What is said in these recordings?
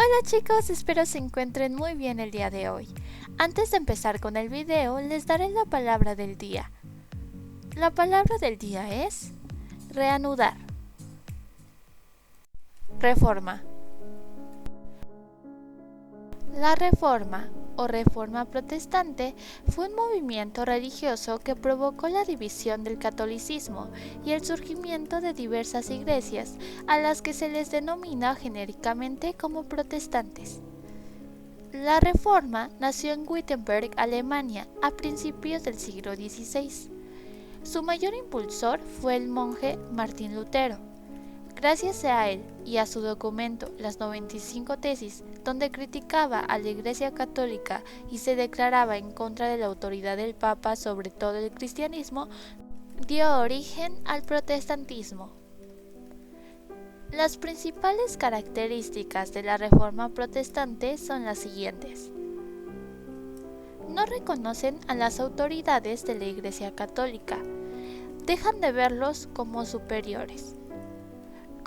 Hola chicos, espero se encuentren muy bien el día de hoy. Antes de empezar con el video, les daré la palabra del día. La palabra del día es reanudar. Reforma. La Reforma o Reforma Protestante fue un movimiento religioso que provocó la división del catolicismo y el surgimiento de diversas iglesias a las que se les denomina genéricamente como protestantes. La Reforma nació en Wittenberg, Alemania, a principios del siglo XVI. Su mayor impulsor fue el monje Martín Lutero. Gracias a él y a su documento Las 95 Tesis, donde criticaba a la Iglesia Católica y se declaraba en contra de la autoridad del Papa sobre todo el cristianismo, dio origen al protestantismo. Las principales características de la Reforma Protestante son las siguientes. No reconocen a las autoridades de la Iglesia Católica, dejan de verlos como superiores.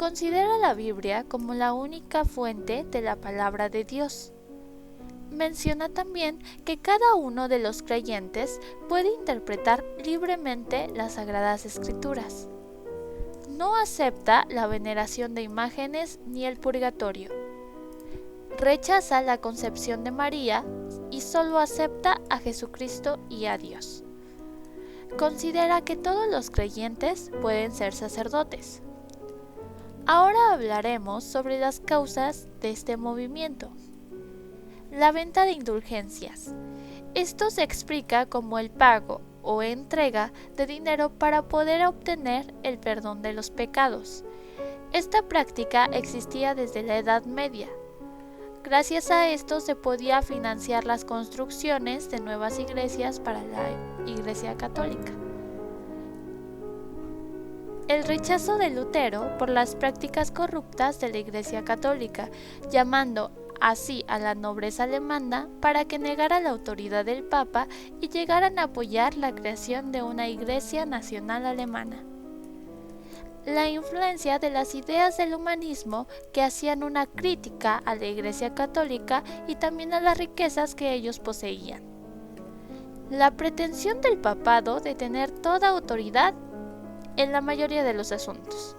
Considera la Biblia como la única fuente de la palabra de Dios. Menciona también que cada uno de los creyentes puede interpretar libremente las Sagradas Escrituras. No acepta la veneración de imágenes ni el purgatorio. Rechaza la concepción de María y solo acepta a Jesucristo y a Dios. Considera que todos los creyentes pueden ser sacerdotes. Ahora hablaremos sobre las causas de este movimiento. La venta de indulgencias. Esto se explica como el pago o entrega de dinero para poder obtener el perdón de los pecados. Esta práctica existía desde la Edad Media. Gracias a esto se podía financiar las construcciones de nuevas iglesias para la Iglesia Católica. El rechazo de Lutero por las prácticas corruptas de la Iglesia Católica, llamando así a la nobleza alemana para que negara la autoridad del Papa y llegaran a apoyar la creación de una Iglesia nacional alemana. La influencia de las ideas del humanismo que hacían una crítica a la Iglesia Católica y también a las riquezas que ellos poseían. La pretensión del papado de tener toda autoridad en la mayoría de los asuntos.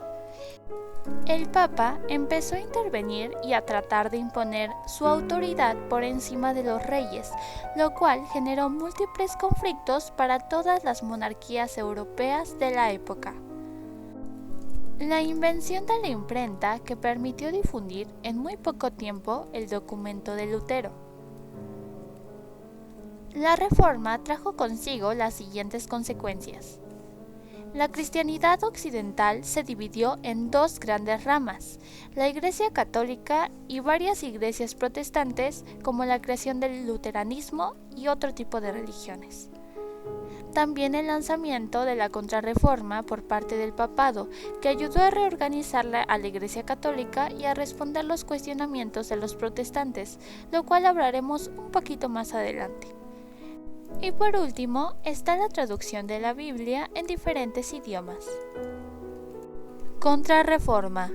El Papa empezó a intervenir y a tratar de imponer su autoridad por encima de los reyes, lo cual generó múltiples conflictos para todas las monarquías europeas de la época. La invención de la imprenta que permitió difundir en muy poco tiempo el documento de Lutero. La Reforma trajo consigo las siguientes consecuencias. La cristianidad occidental se dividió en dos grandes ramas, la Iglesia Católica y varias iglesias protestantes, como la creación del luteranismo y otro tipo de religiones. También el lanzamiento de la Contrarreforma por parte del papado, que ayudó a reorganizar a la Iglesia Católica y a responder los cuestionamientos de los protestantes, lo cual hablaremos un poquito más adelante. Y por último, está la traducción de la Biblia en diferentes idiomas. Contrarreforma.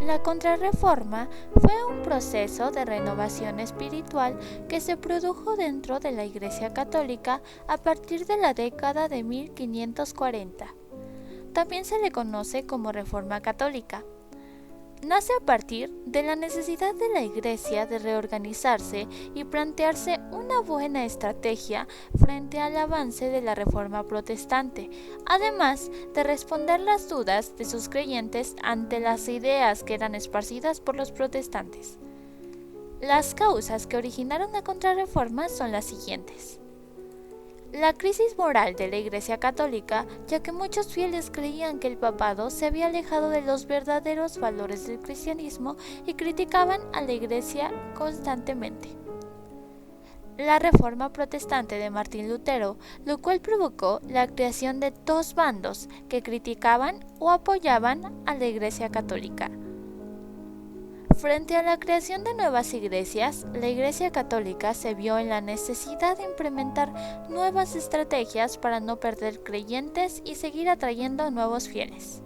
La Contrarreforma fue un proceso de renovación espiritual que se produjo dentro de la Iglesia Católica a partir de la década de 1540. También se le conoce como Reforma Católica. Nace a partir de la necesidad de la Iglesia de reorganizarse y plantearse una buena estrategia frente al avance de la Reforma Protestante, además de responder las dudas de sus creyentes ante las ideas que eran esparcidas por los protestantes. Las causas que originaron la Contrarreforma son las siguientes. La crisis moral de la Iglesia Católica, ya que muchos fieles creían que el papado se había alejado de los verdaderos valores del cristianismo y criticaban a la Iglesia constantemente. La Reforma Protestante de Martín Lutero, lo cual provocó la creación de dos bandos que criticaban o apoyaban a la Iglesia Católica. Frente a la creación de nuevas iglesias, la Iglesia Católica se vio en la necesidad de implementar nuevas estrategias para no perder creyentes y seguir atrayendo nuevos fieles.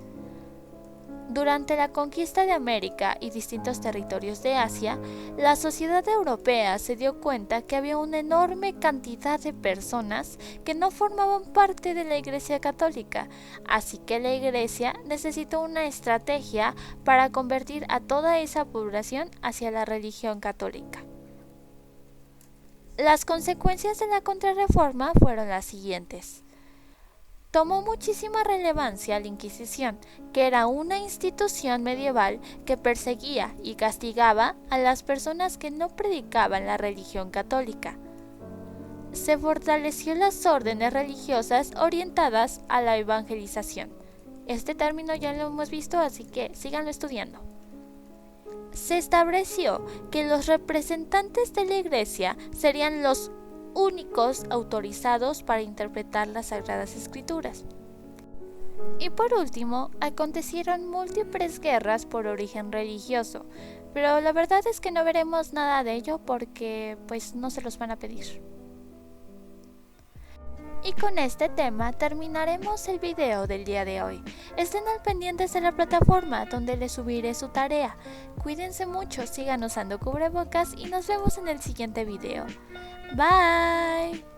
Durante la conquista de América y distintos territorios de Asia, la sociedad europea se dio cuenta que había una enorme cantidad de personas que no formaban parte de la Iglesia Católica, así que la Iglesia necesitó una estrategia para convertir a toda esa población hacia la religión católica. Las consecuencias de la Contrarreforma fueron las siguientes. Tomó muchísima relevancia la Inquisición, que era una institución medieval que perseguía y castigaba a las personas que no predicaban la religión católica. Se fortaleció las órdenes religiosas orientadas a la evangelización. Este término ya lo hemos visto, así que síganlo estudiando. Se estableció que los representantes de la Iglesia serían los únicos autorizados para interpretar las Sagradas Escrituras. Y por último, acontecieron múltiples guerras por origen religioso, pero la verdad es que no veremos nada de ello porque pues no se los van a pedir. Y con este tema terminaremos el video del día de hoy. Estén al pendientes de la plataforma donde les subiré su tarea. Cuídense mucho, sigan usando cubrebocas y nos vemos en el siguiente video. Bye.